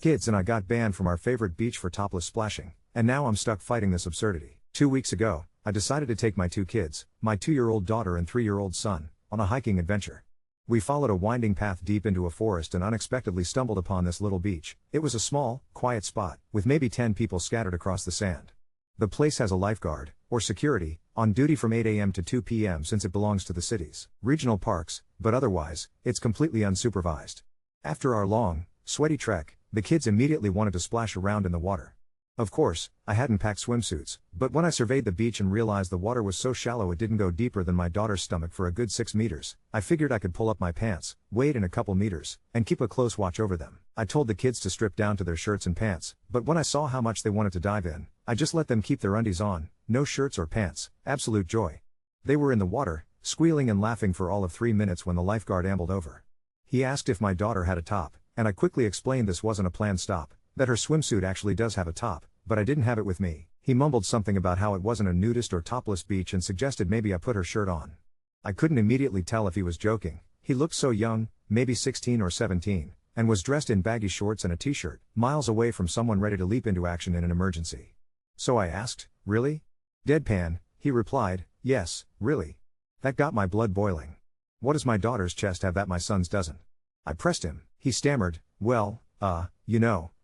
Kids and I got banned from our favorite beach for topless splashing, and now I'm stuck fighting this absurdity. 2 weeks ago, I decided to take my 2 kids, my 2-year-old daughter and 3-year-old son, on a hiking adventure. We followed a winding path deep into a forest and unexpectedly stumbled upon this little beach. It was a small, quiet spot, with maybe 10 people scattered across the sand. The place has a lifeguard, or security, on duty from 8 a.m. to 2 p.m. since it belongs to the city's regional parks, but otherwise, it's completely unsupervised. After our long, sweaty trek, the kids immediately wanted to splash around in the water. Of course, I hadn't packed swimsuits, but when I surveyed the beach and realized the water was so shallow it didn't go deeper than my daughter's stomach for a good 6 meters, I figured I could pull up my pants, wade in a couple meters, and keep a close watch over them. I told the kids to strip down to their shirts and pants, but when I saw how much they wanted to dive in, I just let them keep their undies on, no shirts or pants, absolute joy. They were in the water, squealing and laughing for all of 3 minutes when the lifeguard ambled over. He asked if my daughter had a top, and I quickly explained this wasn't a planned stop, that her swimsuit actually does have a top, but I didn't have it with me. He mumbled something about how it wasn't a nudist or topless beach and suggested maybe I put her shirt on. I couldn't immediately tell if he was joking. He looked so young, maybe 16 or 17, and was dressed in baggy shorts and a t-shirt, miles away from someone ready to leap into action in an emergency. So I asked, "Really?" Deadpan, he replied, "Yes, really." That got my blood boiling. What does my daughter's chest have that my son's doesn't? I pressed him. He stammered, "Well,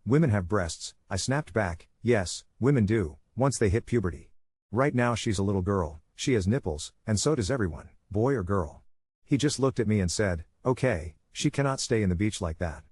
women have breasts." I snapped back, "Yes, women do, once they hit puberty. Right now she's a little girl, she has nipples, and so does everyone, boy or girl." He just looked at me and said, "Okay, she cannot stay in the beach like that."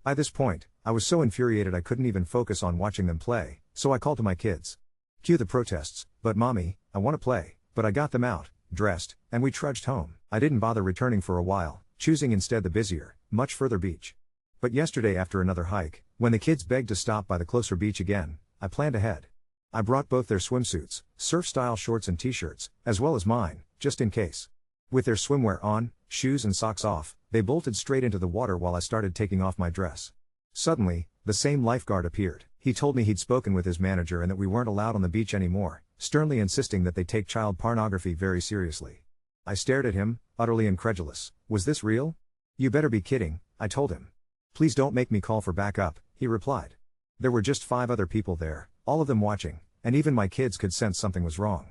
By this point, I was so infuriated I couldn't even focus on watching them play, so I called to my kids. Cue the protests, "But mommy, I want to play," but I got them out, dressed, and we trudged home. I didn't bother returning for a while, choosing instead the busier, much further beach. But yesterday after another hike, when the kids begged to stop by the closer beach again, I planned ahead. I brought both their swimsuits, surf-style shorts and t-shirts, as well as mine, just in case. With their swimwear on, shoes and socks off, they bolted straight into the water while I started taking off my dress. Suddenly, the same lifeguard appeared. He told me he'd spoken with his manager and that we weren't allowed on the beach anymore, sternly insisting that they take child pornography very seriously. I stared at him, utterly incredulous. Was this real? "You better be kidding," I told him. "Please don't make me call for backup," he replied. There were just 5 other people there, all of them watching, and even my kids could sense something was wrong.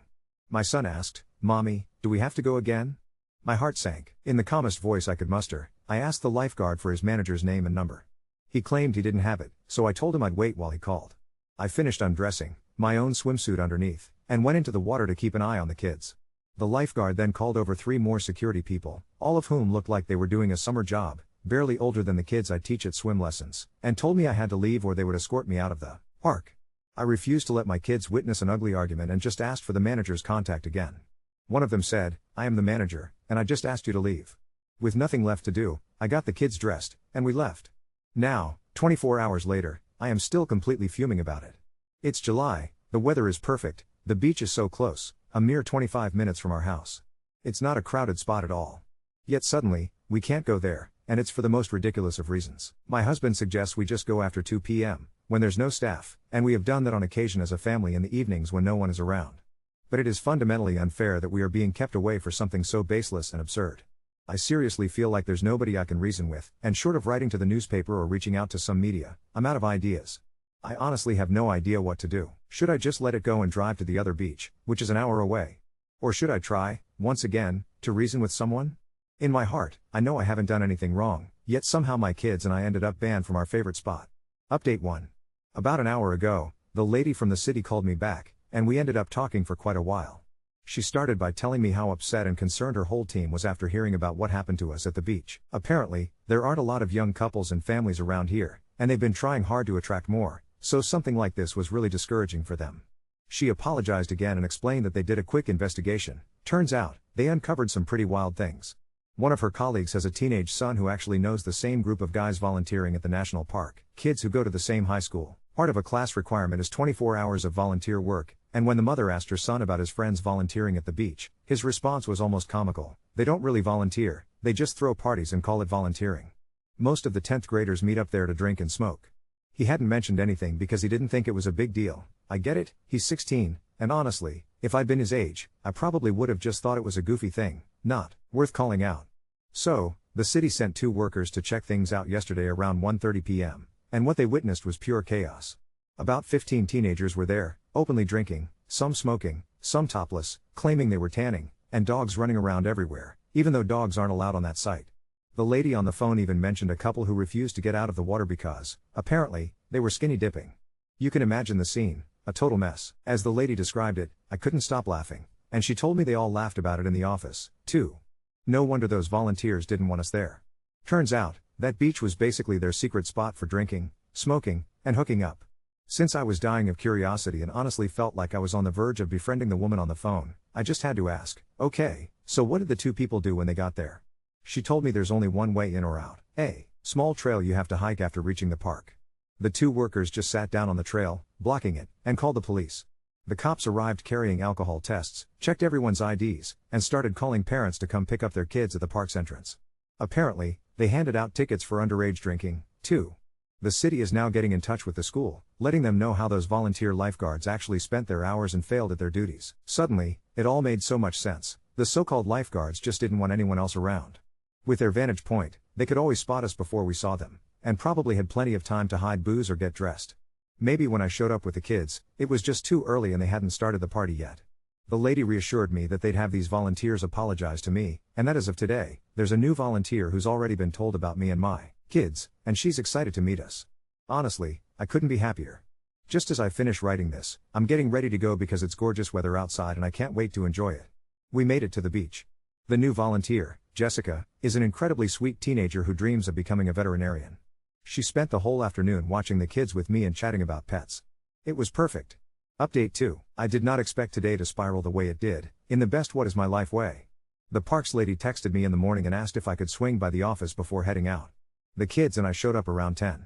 My son asked, "Mommy, do we have to go again?" My heart sank. In the calmest voice I could muster, I asked the lifeguard for his manager's name and number. He claimed he didn't have it, so I told him I'd wait while he called. I finished undressing, my own swimsuit underneath, and went into the water to keep an eye on the kids. The lifeguard then called over 3 more security people, all of whom looked like they were doing a summer job, barely older than the kids I teach at swim lessons, and told me I had to leave or they would escort me out of the park. I refused to let my kids witness an ugly argument and just asked for the manager's contact again. One of them said, "I am the manager, and I just asked you to leave." With nothing left to do, I got the kids dressed, and we left. Now, 24 hours later, I am still completely fuming about it. It's July, the weather is perfect, the beach is so close, a mere 25 minutes from our house. It's not a crowded spot at all. Yet suddenly, we can't go there, and it's for the most ridiculous of reasons. My husband suggests we just go after 2 p.m., when there's no staff, and we have done that on occasion as a family in the evenings when no one is around. But it is fundamentally unfair that we are being kept away for something so baseless and absurd. I seriously feel like there's nobody I can reason with, and short of writing to the newspaper or reaching out to some media, I'm out of ideas. I honestly have no idea what to do. Should I just let it go and drive to the other beach, which is an hour away? Or should I try, once again, to reason with someone? In my heart, I know I haven't done anything wrong, yet somehow my kids and I ended up banned from our favorite spot. Update 1. About an hour ago, the lady from the city called me back, and we ended up talking for quite a while. She started by telling me how upset and concerned her whole team was after hearing about what happened to us at the beach. Apparently, there aren't a lot of young couples and families around here, and they've been trying hard to attract more, so something like this was really discouraging for them. She apologized again and explained that they did a quick investigation. Turns out, they uncovered some pretty wild things. One of her colleagues has a teenage son who actually knows the same group of guys volunteering at the national park, kids who go to the same high school. Part of a class requirement is 24 hours of volunteer work, and when the mother asked her son about his friends volunteering at the beach, his response was almost comical. They don't really volunteer, they just throw parties and call it volunteering. Most of the 10th graders meet up there to drink and smoke. He hadn't mentioned anything because he didn't think it was a big deal. I get it, he's 16, and honestly, if I'd been his age, I probably would have just thought it was a goofy thing, not worth calling out. So, the city sent 2 workers to check things out yesterday around 1:30 p.m., And what they witnessed was pure chaos. About 15 teenagers were there, openly drinking, some smoking, some topless, claiming they were tanning, and dogs running around everywhere, even though dogs aren't allowed on that site. The lady on the phone even mentioned a couple who refused to get out of the water because, apparently, they were skinny dipping. You can imagine the scene, a total mess. As the lady described it, I couldn't stop laughing, and she told me they all laughed about it in the office, too. No wonder those volunteers didn't want us there. Turns out, that beach was basically their secret spot for drinking, smoking, and hooking up. Since I was dying of curiosity and honestly felt like I was on the verge of befriending the woman on the phone, I just had to ask, okay, so what did the two people do when they got there? She told me there's only one way in or out, a small trail you have to hike after reaching the park. The two workers just sat down on the trail, blocking it, and called the police. The cops arrived carrying alcohol tests, checked everyone's IDs, and started calling parents to come pick up their kids at the park's entrance. Apparently, they handed out tickets for underage drinking, too. The city is now getting in touch with the school, letting them know how those volunteer lifeguards actually spent their hours and failed at their duties. Suddenly, it all made so much sense. The so-called lifeguards just didn't want anyone else around. With their vantage point, they could always spot us before we saw them, and probably had plenty of time to hide booze or get dressed. Maybe when I showed up with the kids, it was just too early and they hadn't started the party yet. The lady reassured me that they'd have these volunteers apologize to me, and that as of today, there's a new volunteer who's already been told about me and my kids, and she's excited to meet us. Honestly, I couldn't be happier. Just as I finish writing this, I'm getting ready to go because it's gorgeous weather outside and I can't wait to enjoy it. We made it to the beach. The new volunteer, Jessica, is an incredibly sweet teenager who dreams of becoming a veterinarian. She spent the whole afternoon watching the kids with me and chatting about pets. It was perfect. Update 2. I did not expect today to spiral the way it did, in the best what is my life way. The parks lady texted me in the morning and asked if I could swing by the office before heading out. The kids and I showed up around 10.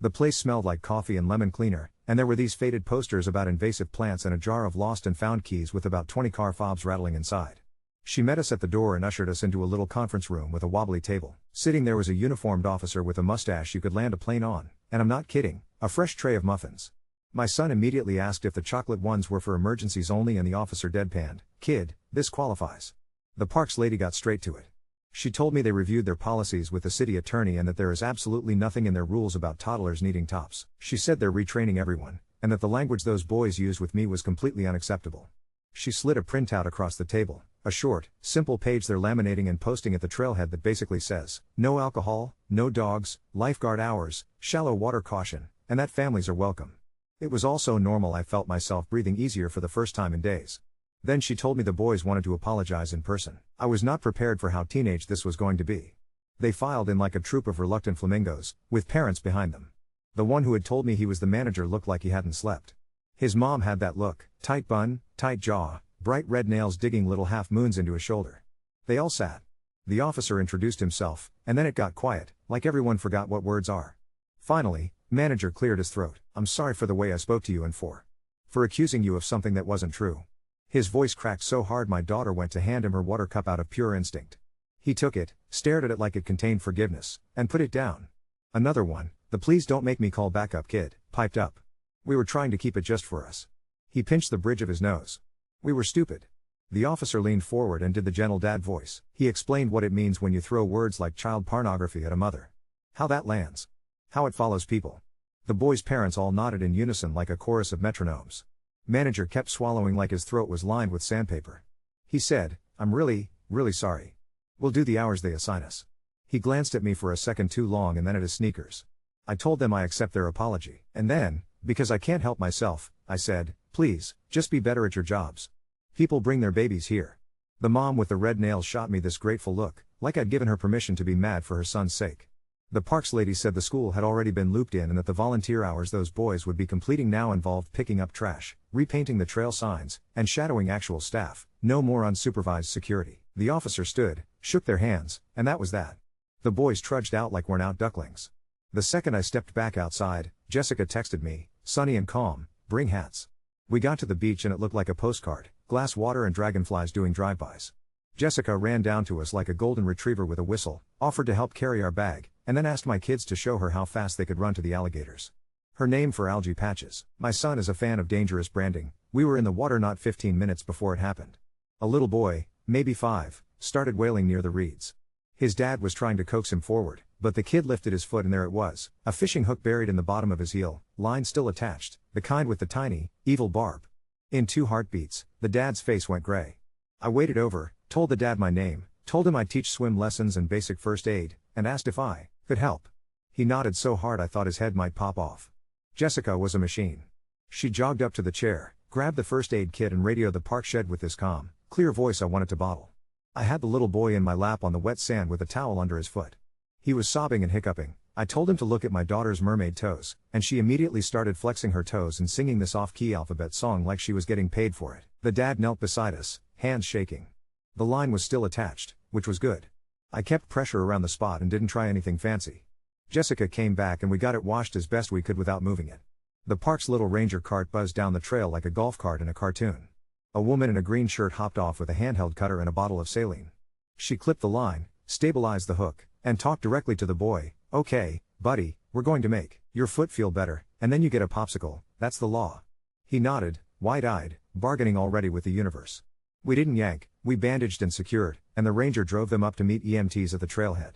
The place smelled like coffee and lemon cleaner, and there were these faded posters about invasive plants and a jar of lost and found keys with about 20 car fobs rattling inside. She met us at the door and ushered us into a little conference room with a wobbly table. Sitting there was a uniformed officer with a mustache you could land a plane on, and I'm not kidding, a fresh tray of muffins. My son immediately asked if the chocolate ones were for emergencies only and the officer deadpanned, "Kid, this qualifies." The parks lady got straight to it. She told me they reviewed their policies with the city attorney and that there is absolutely nothing in their rules about toddlers needing tops. She said they're retraining everyone, and that the language those boys used with me was completely unacceptable. She slid a printout across the table, a short, simple page they're laminating and posting at the trailhead that basically says, "No alcohol, no dogs, lifeguard hours, shallow water caution, and that families are welcome." It was all so normal I felt myself breathing easier for the first time in days. Then she told me the boys wanted to apologize in person. I was not prepared for how teenage this was going to be. They filed in like a troop of reluctant flamingos, with parents behind them. The one who had told me he was the manager looked like he hadn't slept. His mom had that look, tight bun, tight jaw, bright red nails digging little half moons into his shoulder. They all sat. The officer introduced himself, and then it got quiet, like everyone forgot what words are. Finally, manager cleared his throat. "I'm sorry for the way I spoke to you and for accusing you of something that wasn't true." His voice cracked so hard my daughter went to hand him her water cup out of pure instinct. He took it, stared at it like it contained forgiveness, and put it down. Another one, the "please don't make me call back up kid," piped up. We were trying to keep it just for us. He pinched the bridge of his nose. We were stupid. The officer leaned forward and did the gentle dad voice. He explained what it means when you throw words like child pornography at a mother. How that lands. How it follows people. The boys' parents all nodded in unison like a chorus of metronomes. Manager kept swallowing like his throat was lined with sandpaper. He said, "I'm really, really sorry. We'll do the hours they assign us." He glanced at me for a second too long and then at his sneakers. I told them I accept their apology, and then, because I can't help myself, I said, "Please, just be better at your jobs. People bring their babies here." The mom with the red nails shot me this grateful look, like I'd given her permission to be mad for her son's sake. The parks lady said the school had already been looped in and that the volunteer hours those boys would be completing now involved picking up trash, repainting the trail signs, and shadowing actual staff, no more unsupervised security. The officer stood, shook their hands, and that was that. The boys trudged out like worn-out ducklings. The second I stepped back outside, Jessica texted me, sunny and calm, "Bring hats." We got to the beach and it looked like a postcard, glass water and dragonflies doing drive-bys. Jessica ran down to us like a golden retriever with a whistle, offered to help carry our bag, and then asked my kids to show her how fast they could run to the alligators. Her name for algae patches. My son is a fan of dangerous branding. We were in the water not 15 minutes before it happened. A little boy, maybe 5, started wailing near the reeds. His dad was trying to coax him forward, But the kid lifted his foot and there it was, a fishing hook buried in the bottom of his heel, line still attached, the kind with the tiny, evil barb. In 2 heartbeats, the dad's face went gray. I waded over, told the dad my name, told him I teach swim lessons and basic first aid, and asked if I could help. He nodded so hard I thought his head might pop off. Jessica was a machine. She jogged up to the chair, grabbed the first aid kit and radioed the park shed with this calm, clear voice I wanted to bottle. I had the little boy in my lap on the wet sand with a towel under his foot. He was sobbing and hiccuping. I told him to look at my daughter's mermaid toes, and she immediately started flexing her toes and singing this off-key alphabet song like she was getting paid for it. The dad knelt beside us, hands shaking. The line was still attached, which was good. I kept pressure around the spot and didn't try anything fancy. Jessica came back and we got it washed as best we could without moving it. The park's little ranger cart buzzed down the trail like a golf cart in a cartoon. A woman in a green shirt hopped off with a handheld cutter and a bottle of saline. She clipped the line, stabilized the hook, and talked directly to the boy. "Okay, buddy, we're going to make your foot feel better, and then you get a popsicle, that's the law." He nodded, wide-eyed, bargaining already with the universe. We didn't yank, we bandaged and secured, and the ranger drove them up to meet EMTs at the trailhead.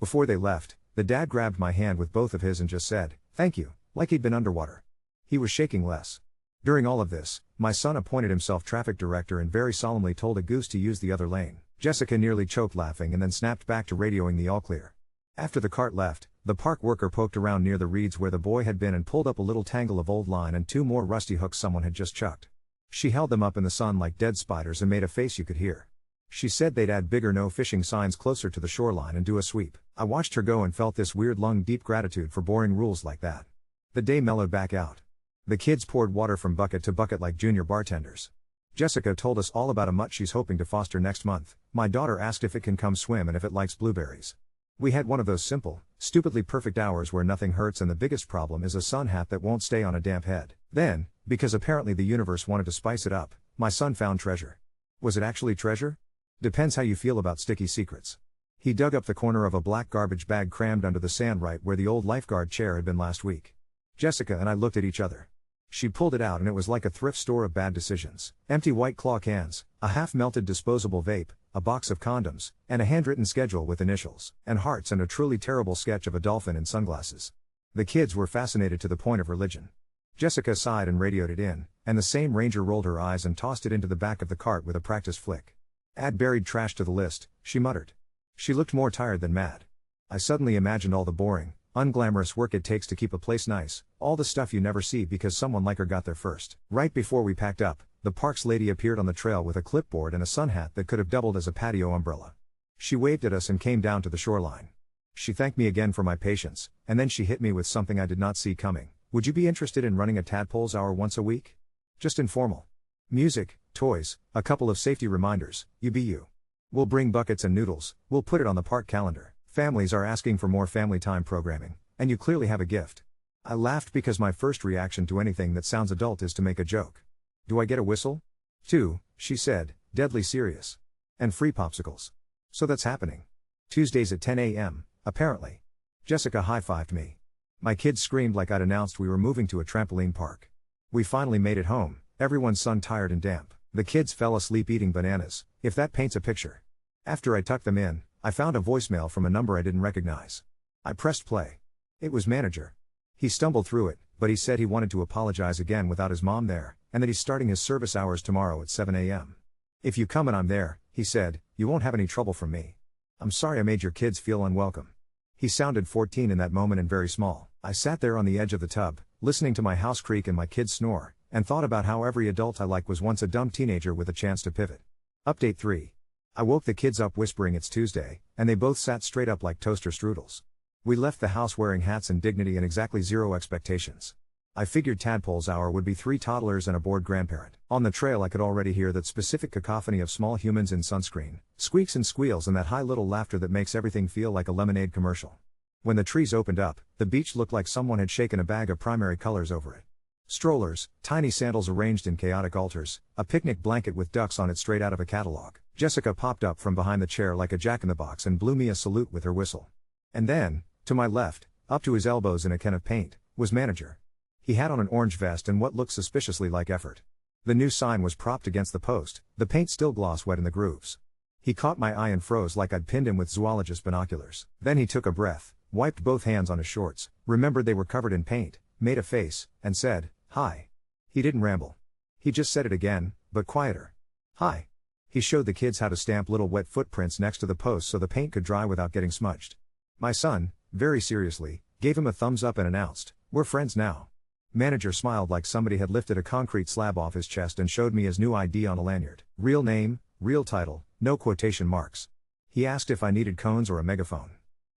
Before they left, the dad grabbed my hand with both of his and just said, "Thank you," like he'd been underwater. He was shaking less. During all of this, my son appointed himself traffic director and very solemnly told a goose to use the other lane. Jessica nearly choked laughing and then snapped back to radioing the all clear. After the cart left, the park worker poked around near the reeds where the boy had been and pulled up a little tangle of old line and 2 more rusty hooks someone had just chucked. She held them up in the sun like dead spiders and made a face you could hear. She said they'd add bigger no fishing signs closer to the shoreline and do a sweep. I watched her go and felt this weird lung-deep gratitude for boring rules like that. The day mellowed back out. The kids poured water from bucket to bucket like junior bartenders. Jessica told us all about a mutt she's hoping to foster next month. My daughter asked if it can come swim and if it likes blueberries. We had one of those simple, stupidly perfect hours where nothing hurts and the biggest problem is a sun hat that won't stay on a damp head. Then, because apparently the universe wanted to spice it up, my son found treasure. Was it actually treasure? Depends how you feel about sticky secrets. He dug up the corner of a black garbage bag crammed under the sand right where the old lifeguard chair had been last week. Jessica and I looked at each other. She pulled it out and it was like a thrift store of bad decisions. Empty white claw cans, a half-melted disposable vape, a box of condoms, and a handwritten schedule with initials and hearts and a truly terrible sketch of a dolphin in sunglasses. The kids were fascinated to the point of religion. Jessica sighed and radioed it in, and the same ranger rolled her eyes and tossed it into the back of the cart with a practiced flick. "Add buried trash to the list," she muttered. She looked more tired than mad. I suddenly imagined all the boring, unglamorous work it takes to keep a place nice, all the stuff you never see because someone like her got there first. Right before we packed up, the parks lady appeared on the trail with a clipboard and a sun hat that could have doubled as a patio umbrella. She waved at us and came down to the shoreline. She thanked me again for my patience, and then she hit me with something I did not see coming. "Would you be interested in running a tadpoles hour once a week? Just informal. Music, toys, a couple of safety reminders, you be you. We'll bring buckets and noodles, we'll put it on the park calendar. Families are asking for more family time programming, and you clearly have a gift." I laughed because my first reaction to anything that sounds adult is to make a joke. "Do I get a whistle?" "Two," she said, deadly serious. "And free popsicles. So that's happening. Tuesdays at 10 a.m., apparently." Jessica high-fived me. My kids screamed like I'd announced we were moving to a trampoline park. We finally made it home, everyone sun-tired and damp. The kids fell asleep eating bananas, if that paints a picture. After I tucked them in, I found a voicemail from a number I didn't recognize. I pressed play. It was manager. He stumbled through it, but he said he wanted to apologize again without his mom there, and that he's starting his service hours tomorrow at 7 a.m. "If you come and I'm there," he said, "you won't have any trouble from me. I'm sorry I made your kids feel unwelcome." He sounded 14 in that moment and very small. I sat there on the edge of the tub, listening to my house creak and my kids snore, and thought about how every adult I like was once a dumb teenager with a chance to pivot. Update 3. I woke the kids up whispering it's Tuesday, and they both sat straight up like toaster strudels. We left the house wearing hats and dignity and exactly zero expectations. I figured Tadpoles Hour would be 3 toddlers and a bored grandparent. On the trail I could already hear that specific cacophony of small humans in sunscreen, squeaks and squeals and that high little laughter that makes everything feel like a lemonade commercial. When the trees opened up, the beach looked like someone had shaken a bag of primary colors over it. Strollers, tiny sandals arranged in chaotic altars, a picnic blanket with ducks on it straight out of a catalog. Jessica popped up from behind the chair like a jack-in-the-box and blew me a salute with her whistle. And then, to my left, up to his elbows in a can of paint, was manager. He had on an orange vest and what looked suspiciously like effort. The new sign was propped against the post, the paint still gloss wet in the grooves. He caught my eye and froze like I'd pinned him with zoologist binoculars. Then he took a breath, wiped both hands on his shorts, remembered they were covered in paint, made a face, and said, "Hi." He didn't ramble. He just said it again, but quieter. "Hi." He showed the kids how to stamp little wet footprints next to the post so the paint could dry without getting smudged. My son, very seriously, gave him a thumbs up and announced, "We're friends now." Manager smiled like somebody had lifted a concrete slab off his chest and showed me his new ID on a lanyard. Real name, real title, no quotation marks. He asked if I needed cones or a megaphone.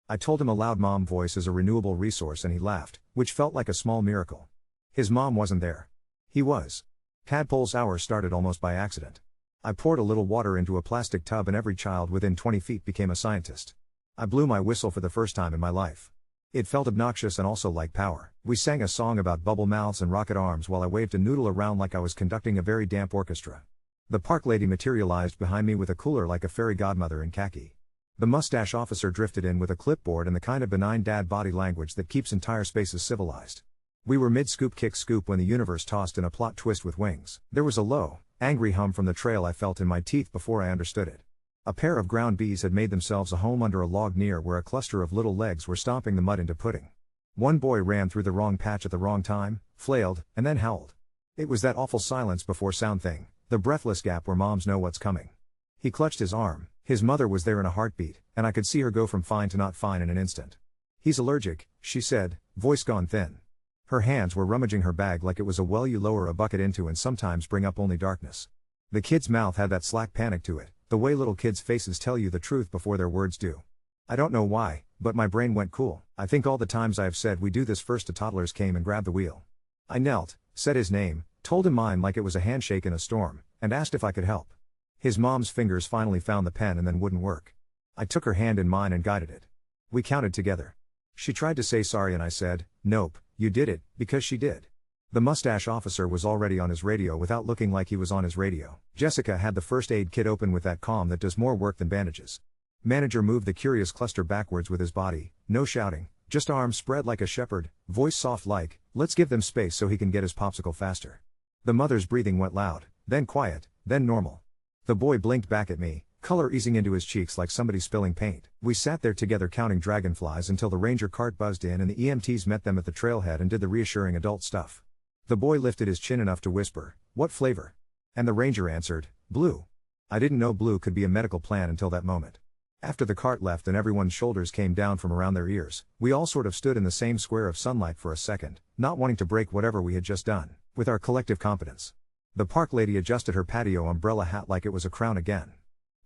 I told him a loud mom voice is a renewable resource and he laughed, which felt like a small miracle. His mom wasn't there. He was. Tadpole's hour started almost by accident. I poured a little water into a plastic tub and every child within 20 feet became a scientist. I blew my whistle for the first time in my life. It felt obnoxious and also like power. We sang a song about bubble mouths and rocket arms while I waved a noodle around like I was conducting a very damp orchestra. The park lady materialized behind me with a cooler like a fairy godmother in khaki. The mustache officer drifted in with a clipboard and the kind of benign dad body language that keeps entire spaces civilized. We were mid-scoop kick scoop when the universe tossed in a plot twist with wings. There was a low, angry hum from the trail I felt in my teeth before I understood it. A pair of ground bees had made themselves a home under a log near where a cluster of little legs were stomping the mud into pudding. One boy ran through the wrong patch at the wrong time, flailed, and then howled. It was that awful silence before sound thing, the breathless gap where moms know what's coming. He clutched his arm, his mother was there in a heartbeat, and I could see her go from fine to not fine in an instant. "He's allergic," she said, voice gone thin. Her hands were rummaging her bag like it was a well you lower a bucket into and sometimes bring up only darkness. The kid's mouth had that slack panic to it, the way little kids' faces tell you the truth before their words do. I don't know why, but my brain went cool. I think all the times I have said we do this first to toddlers came and grabbed the wheel. I knelt, said his name, told him mine like it was a handshake in a storm, and asked if I could help. His mom's fingers finally found the pen and then wouldn't work. I took her hand in mine and guided it. We counted together. She tried to say sorry and I said, "Nope, you did it," because she did. The mustache officer was already on his radio without looking like he was on his radio. Jessica had the first aid kit open with that calm that does more work than bandages. Manager moved the curious cluster backwards with his body, no shouting, just arms spread like a shepherd, voice soft like, "Let's give them space so he can get his popsicle faster." The mother's breathing went loud, then quiet, then normal. The boy blinked back at me, color easing into his cheeks like somebody spilling paint. We sat there together counting dragonflies until the ranger cart buzzed in and the EMTs met them at the trailhead and did the reassuring adult stuff. The boy lifted his chin enough to whisper, "What flavor?" And the ranger answered, "Blue." I didn't know blue could be a medical plan until that moment. After the cart left and everyone's shoulders came down from around their ears, we all sort of stood in the same square of sunlight for a second, not wanting to break whatever we had just done, with our collective competence. The park lady adjusted her patio umbrella hat like it was a crown again.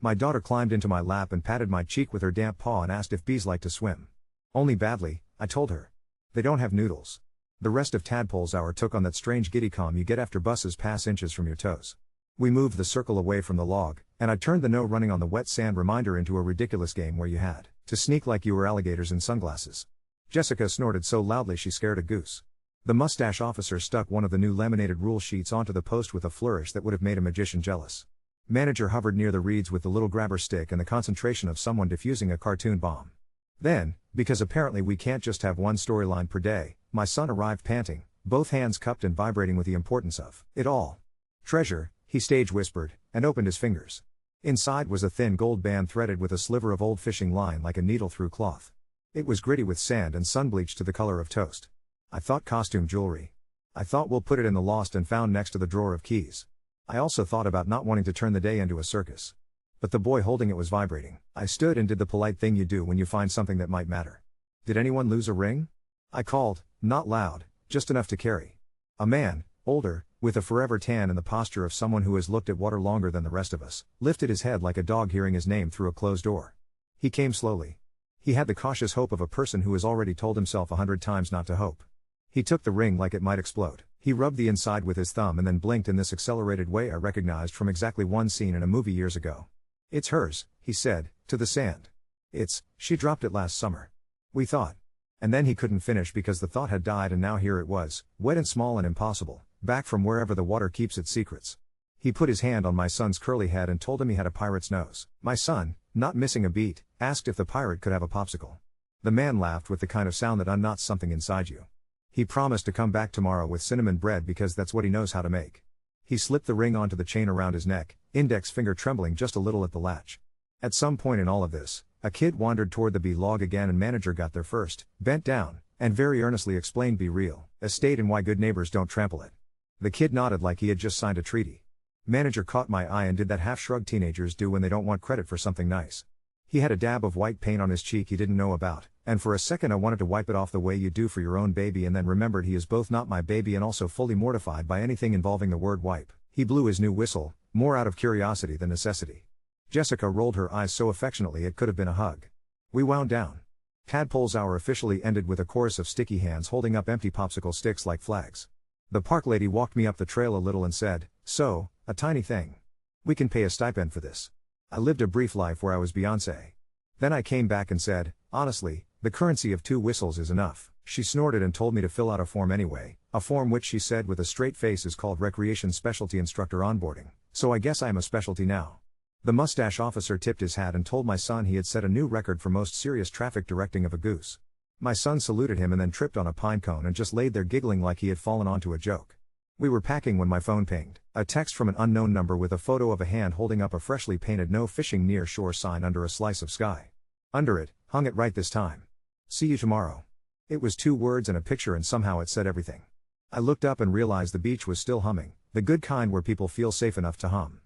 My daughter climbed into my lap and patted my cheek with her damp paw and asked if bees like to swim. Only badly, I told her. They don't have noodles. The rest of Tadpole's hour took on that strange giddy calm you get after buses pass inches from your toes. We moved the circle away from the log, and I turned the no running on the wet sand reminder into a ridiculous game where you had to sneak like you were alligators in sunglasses. Jessica snorted so loudly she scared a goose. The mustache officer stuck one of the new laminated rule sheets onto the post with a flourish that would have made a magician jealous. Manager hovered near the reeds with the little grabber stick and the concentration of someone defusing a cartoon bomb. Then, because apparently we can't just have one storyline per day, my son arrived panting, both hands cupped and vibrating with the importance of it all. "Treasure," he stage whispered, and opened his fingers. Inside was a thin gold band threaded with a sliver of old fishing line like a needle through cloth. It was gritty with sand and sunbleached to the color of toast. I thought costume jewelry. I thought we'll put it in the lost and found next to the drawer of keys. I also thought about not wanting to turn the day into a circus. But the boy holding it was vibrating. I stood and did the polite thing you do when you find something that might matter. "Did anyone lose a ring?" I called, not loud, just enough to carry. A man, older, with a forever tan and the posture of someone who has looked at water longer than the rest of us, lifted his head like a dog hearing his name through a closed door. He came slowly. He had the cautious hope of a person who has already told himself 100 times not to hope. He took the ring like it might explode. He rubbed the inside with his thumb and then blinked in this accelerated way I recognized from exactly one scene in a movie years ago. "It's hers," he said, to the sand. She dropped it last summer. We thought. And then he couldn't finish because the thought had died and now here it was, wet and small and impossible, back from wherever the water keeps its secrets. He put his hand on my son's curly head and told him he had a pirate's nose. My son, not missing a beat, asked if the pirate could have a popsicle. The man laughed with the kind of sound that unknots something inside you. He promised to come back tomorrow with cinnamon bread because that's what he knows how to make. He slipped the ring onto the chain around his neck, index finger trembling just a little at the latch. At some point in all of this, a kid wandered toward the B-log again and manager got there first, bent down, and very earnestly explained be real estate and why good neighbors don't trample it. The kid nodded like he had just signed a treaty. Manager caught my eye and did that half-shrug teenagers do when they don't want credit for something nice. He had a dab of white paint on his cheek he didn't know about, and for a second I wanted to wipe it off the way you do for your own baby, and then remembered he is both not my baby and also fully mortified by anything involving the word wipe. He blew his new whistle, more out of curiosity than necessity. Jessica rolled her eyes so affectionately it could have been a hug. We wound down. Tadpole's hour officially ended with a chorus of sticky hands holding up empty popsicle sticks like flags. The park lady walked me up the trail a little and said, "So, a tiny thing. We can pay a stipend for this." I lived a brief life where I was Beyoncé. Then I came back and said, "Honestly, the currency of 2 whistles is enough." She snorted and told me to fill out a form anyway, a form which she said with a straight face is called Recreation Specialty Instructor Onboarding, so I guess I am a specialty now. The mustache officer tipped his hat and told my son he had set a new record for most serious traffic directing of a goose. My son saluted him and then tripped on a pine cone and just laid there giggling like he had fallen onto a joke. We were packing when my phone pinged, a text from an unknown number with a photo of a hand holding up a freshly painted "No Fishing Near Shore" sign under a slice of sky. Under it, hung it right this time. "See you tomorrow." It was 2 words and a picture and somehow it said everything. I looked up and realized the beach was still humming, the good kind where people feel safe enough to hum.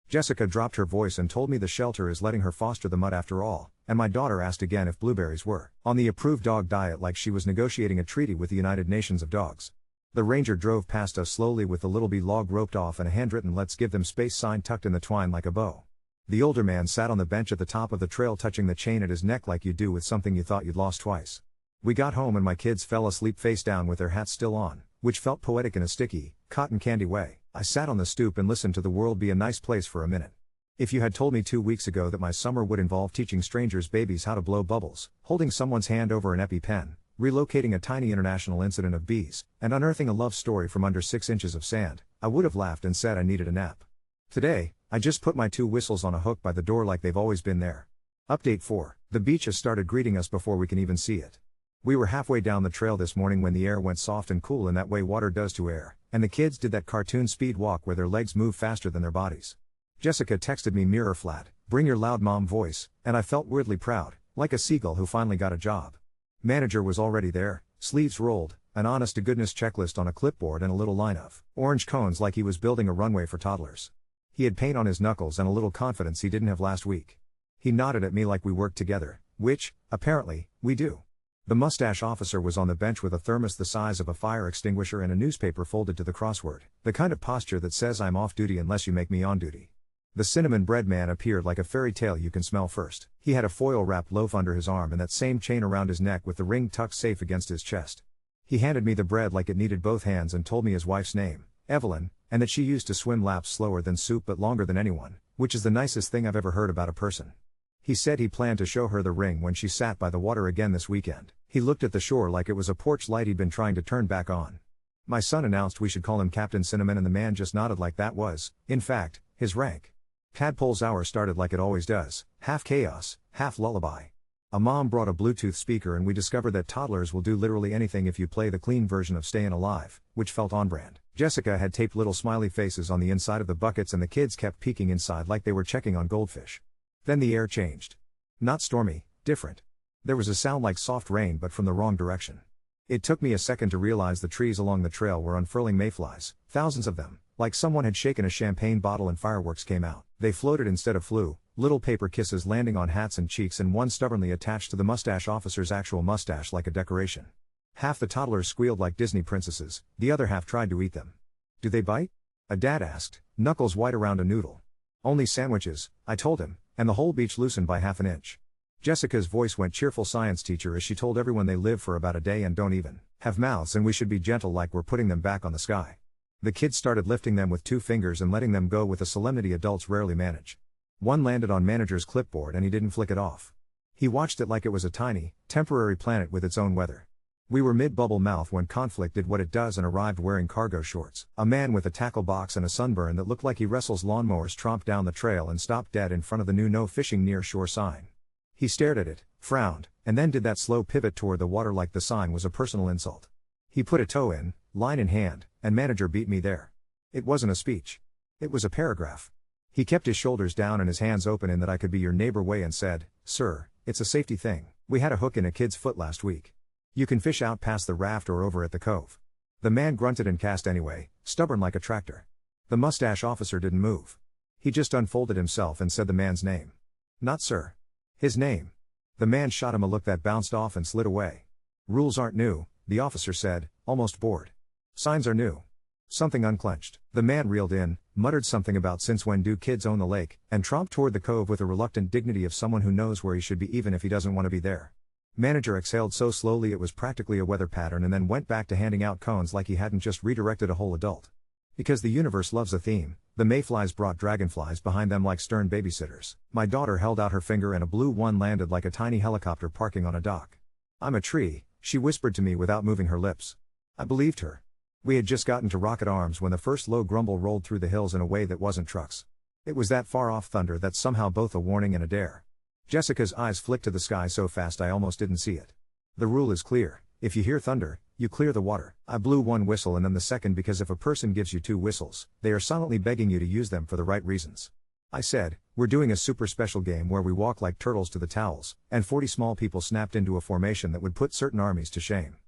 Jessica dropped her voice and told me the shelter is letting her foster the mutt after all, and my daughter asked again if blueberries were on the approved dog diet like she was negotiating a treaty with the United Nations of Dogs. The ranger drove past us slowly with the little B-log roped off and a handwritten "Let's give them space" sign tucked in the twine like a bow. The older man sat on the bench at the top of the trail touching the chain at his neck like you do with something you thought you'd lost twice. We got home and my kids fell asleep face down with their hats still on, which felt poetic in a sticky, cotton candy way. I sat on the stoop and listened to the world be a nice place for a minute. If you had told me 2 weeks ago that my summer would involve teaching strangers' babies how to blow bubbles, holding someone's hand over an EpiPen, relocating a tiny international incident of bees, and unearthing a love story from under 6 inches of sand, I would have laughed and said I needed a nap. Today, I just put my 2 whistles on a hook by the door like they've always been there. Update 4. The beach has started greeting us before we can even see it. We were halfway down the trail this morning when the air went soft and cool in that way water does to air, and the kids did that cartoon speed walk where their legs move faster than their bodies. Jessica texted me mirror flat, "Bring your loud mom voice," and I felt weirdly proud, like a seagull who finally got a job. Manager was already there, sleeves rolled, an honest-to-goodness checklist on a clipboard and a little line of orange cones like he was building a runway for toddlers. He had paint on his knuckles and a little confidence he didn't have last week. He nodded at me like we worked together, which, apparently, we do. The mustache officer was on the bench with a thermos the size of a fire extinguisher and a newspaper folded to the crossword, the kind of posture that says I'm off duty unless you make me on duty. The cinnamon bread man appeared like a fairy tale you can smell first. He had a foil-wrapped loaf under his arm and that same chain around his neck with the ring tucked safe against his chest. He handed me the bread like it needed both hands and told me his wife's name, Evelyn, and that she used to swim laps slower than soup but longer than anyone, which is the nicest thing I've ever heard about a person. He said he planned to show her the ring when she sat by the water again this weekend. He looked at the shore like it was a porch light he'd been trying to turn back on. My son announced we should call him Captain Cinnamon and the man just nodded like that was, in fact, his rank. Tadpole's hour started like it always does, half chaos, half lullaby. A mom brought a Bluetooth speaker and we discovered that toddlers will do literally anything if you play the clean version of Stayin' Alive, which felt on brand. Jessica had taped little smiley faces on the inside of the buckets and the kids kept peeking inside like they were checking on goldfish. Then the air changed. Not stormy, different. There was a sound like soft rain but from the wrong direction. It took me a second to realize the trees along the trail were unfurling mayflies, thousands of them, like someone had shaken a champagne bottle and fireworks came out. They floated instead of flew, little paper kisses landing on hats and cheeks and one stubbornly attached to the mustache officer's actual mustache like a decoration. Half the toddlers squealed like Disney princesses, the other half tried to eat them. "Do they bite?" a dad asked, knuckles white around a noodle. "Only sandwiches," I told him, and the whole beach loosened by half an inch. Jessica's voice went cheerful science teacher as she told everyone they live for about a day and don't even have mouths and we should be gentle like we're putting them back on the sky. The kids started lifting them with 2 fingers and letting them go with a solemnity adults rarely manage. One landed on manager's clipboard and he didn't flick it off. He watched it like it was a tiny, temporary planet with its own weather. We were mid-bubble mouth when conflict did what it does and arrived wearing cargo shorts. A man with a tackle box and a sunburn that looked like he wrestles lawnmowers tromped down the trail and stopped dead in front of the new "No Fishing Near Shore" sign. He stared at it, frowned, and then did that slow pivot toward the water like the sign was a personal insult. He put a toe in, line in hand, and manager beat me there. It wasn't a speech. It was a paragraph. He kept his shoulders down and his hands open in that I could be your neighbor way and said, "Sir, It's a safety thing. We had a hook in a kid's foot last week. You can fish out past the raft or over at the cove. The man grunted and cast anyway, stubborn like a tractor. The mustache officer didn't move. He just unfolded himself and said the man's name. Not sir. His name. The man shot him a look that bounced off and slid away. Rules aren't new, the officer said, almost bored. Signs are new. Something unclenched. The man reeled in, muttered something about since when do kids own the lake, and tromped toward the cove with the reluctant dignity of someone who knows where he should be even if he doesn't want to be there. Manager exhaled so slowly it was practically a weather pattern and then went back to handing out cones like he hadn't just redirected a whole adult. Because the universe loves a theme, the mayflies brought dragonflies behind them like stern babysitters. My daughter held out her finger and a blue one landed like a tiny helicopter parking on a dock. I'm a tree, she whispered to me without moving her lips. I believed her. We had just gotten to Rocket Arms when the first low grumble rolled through the hills in a way that wasn't trucks. It was that far off thunder that's somehow both a warning and a dare. Jessica's eyes flicked to the sky so fast I almost didn't see it. The rule is clear, if you hear thunder, you clear the water. I blew one whistle and then the second because if a person gives you two whistles, they are silently begging you to use them for the right reasons. I said, we're doing a super special game where we walk like turtles to the towels, and 40 small people snapped into a formation that would put certain armies to shame.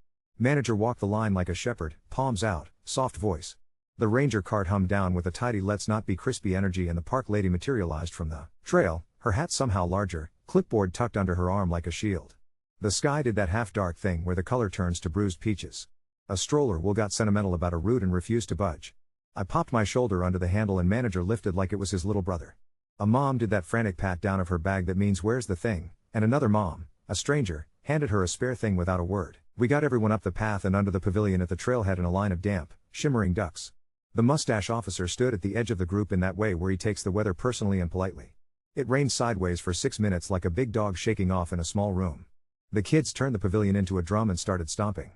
Manager walked the line like a shepherd, palms out, soft voice. The ranger cart hummed down with a tidy let's not be crispy energy and the park lady materialized from the trail, her hat somehow larger, clipboard tucked under her arm like a shield. The sky did that half-dark thing where the color turns to bruised peaches. A stroller will got sentimental about a route and refused to budge. I popped my shoulder under the handle and manager lifted like it was his little brother. A mom did that frantic pat down of her bag that means where's the thing, and another mom, a stranger, handed her a spare thing without a word. We got everyone up the path and under the pavilion at the trailhead in a line of damp, shimmering ducks. The mustache officer stood at the edge of the group in that way where he takes the weather personally and politely. It rained sideways for 6 minutes like a big dog shaking off in a small room. The kids turned the pavilion into a drum and started stomping.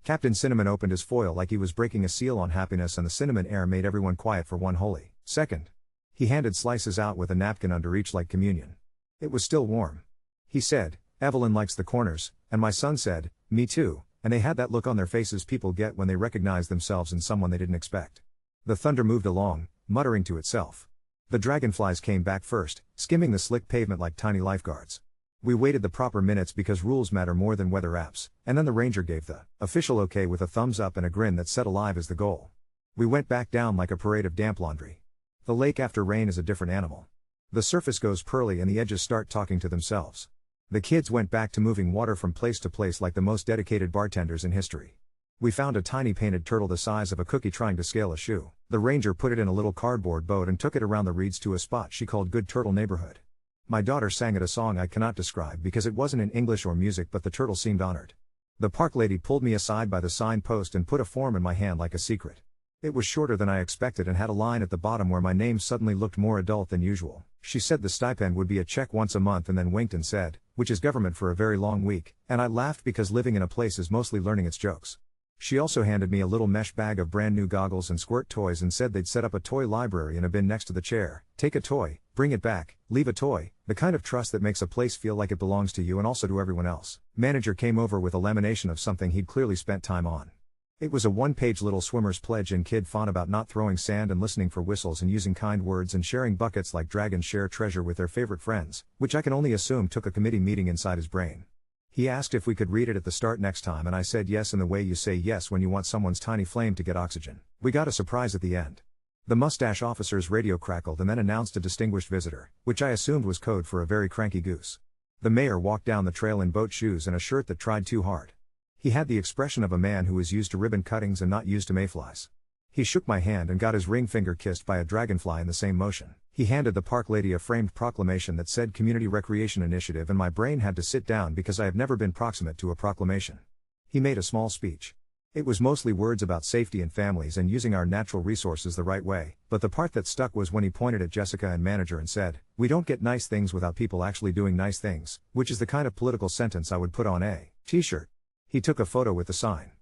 Captain Cinnamon opened his foil like he was breaking a seal on happiness and the cinnamon air made everyone quiet for one holy second. He handed slices out with a napkin under each like communion. It was still warm. He said, Evelyn likes the corners, and my son said, me too, and they had that look on their faces people get when they recognize themselves in someone they didn't expect. The thunder moved along, muttering to itself. The dragonflies came back first, skimming the slick pavement like tiny lifeguards. We waited the proper minutes because rules matter more than weather apps, and then the ranger gave the official okay with a thumbs up and a grin that said alive is the goal. We went back down like a parade of damp laundry. The lake after rain is a different animal. The surface goes pearly and the edges start talking to themselves. The kids went back to moving water from place to place like the most dedicated bartenders in history. We found a tiny painted turtle the size of a cookie trying to scale a shoe. The ranger put it in a little cardboard boat and took it around the reeds to a spot she called Good Turtle Neighborhood. My daughter sang it a song I cannot describe because it wasn't in English or music but the turtle seemed honored. The park lady pulled me aside by the signpost and put a form in my hand like a secret. It was shorter than I expected and had a line at the bottom where my name suddenly looked more adult than usual. She said the stipend would be a check once a month and then winked and said, which is government for a very long week, and I laughed because living in a place is mostly learning its jokes. She also handed me a little mesh bag of brand new goggles and squirt toys and said they'd set up a toy library in a bin next to the chair. Take a toy, bring it back, leave a toy, the kind of trust that makes a place feel like it belongs to you and also to everyone else. Manager came over with a lamination of something he'd clearly spent time on. It was a one-page little swimmer's pledge in kid font about not throwing sand and listening for whistles and using kind words and sharing buckets like dragons share treasure with their favorite friends, which I can only assume took a committee meeting inside his brain. He asked if we could read it at the start next time and I said yes in the way you say yes when you want someone's tiny flame to get oxygen. We got a surprise at the end. The mustache officer's radio crackled and then announced a distinguished visitor, which I assumed was code for a very cranky goose. The mayor walked down the trail in boat shoes and a shirt that tried too hard. He had the expression of a man who is used to ribbon cuttings and not used to mayflies. He shook my hand and got his ring finger kissed by a dragonfly in the same motion. He handed the park lady a framed proclamation that said Community Recreation Initiative and my brain had to sit down because I have never been proximate to a proclamation. He made a small speech. It was mostly words about safety and families and using our natural resources the right way, but the part that stuck was when he pointed at Jessica and manager and said, "We don't get nice things without people actually doing nice things," which is the kind of political sentence I would put on a t-shirt. He took a photo with the sign.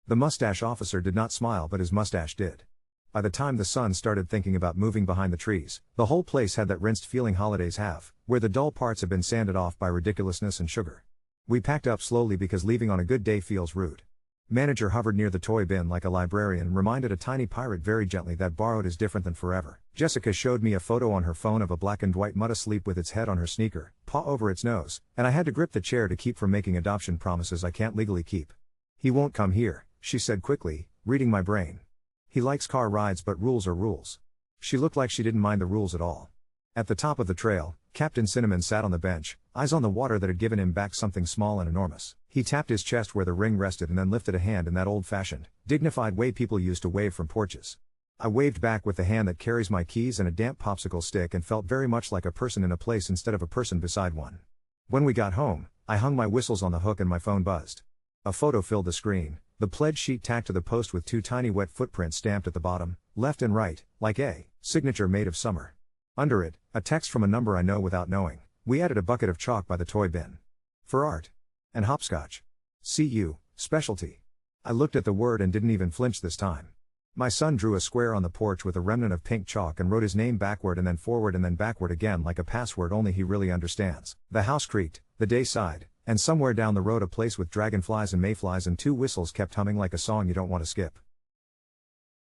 The mustache officer did not smile but his mustache did. By the time the sun started thinking about moving behind the trees, the whole place had that rinsed feeling holidays have, where the dull parts have been sanded off by ridiculousness and sugar. We packed up slowly because leaving on a good day feels rude. Manager hovered near the toy bin like a librarian and reminded a tiny pirate very gently that borrowed is different than forever. Jessica showed me a photo on her phone of a black and white mutt asleep with its head on her sneaker, paw over its nose, and I had to grip the chair to keep from making adoption promises I can't legally keep. He won't come here, she said quickly, reading my brain. He likes car rides but rules are rules. She looked like she didn't mind the rules at all. At the top of the trail, Captain Cinnamon sat on the bench, eyes on the water that had given him back something small and enormous. He tapped his chest where the ring rested and then lifted a hand in that old-fashioned, dignified way people used to wave from porches. I waved back with the hand that carries my keys and a damp popsicle stick and felt very much like a person in a place instead of a person beside one. When we got home, I hung my whistles on the hook and my phone buzzed. A photo filled the screen, the pledge sheet tacked to the post with 2 tiny wet footprints stamped at the bottom, left and right, like a signature made of summer. Under it, a text from a number I know without knowing. We added a bucket of chalk by the toy bin. For art. And hopscotch. CU, specialty. I looked at the word and didn't even flinch this time. My son drew a square on the porch with a remnant of pink chalk and wrote his name backward and then forward and then backward again like a password only he really understands. The house creaked, the day sighed, and somewhere down the road a place with dragonflies and mayflies and 2 whistles kept humming like a song you don't want to skip.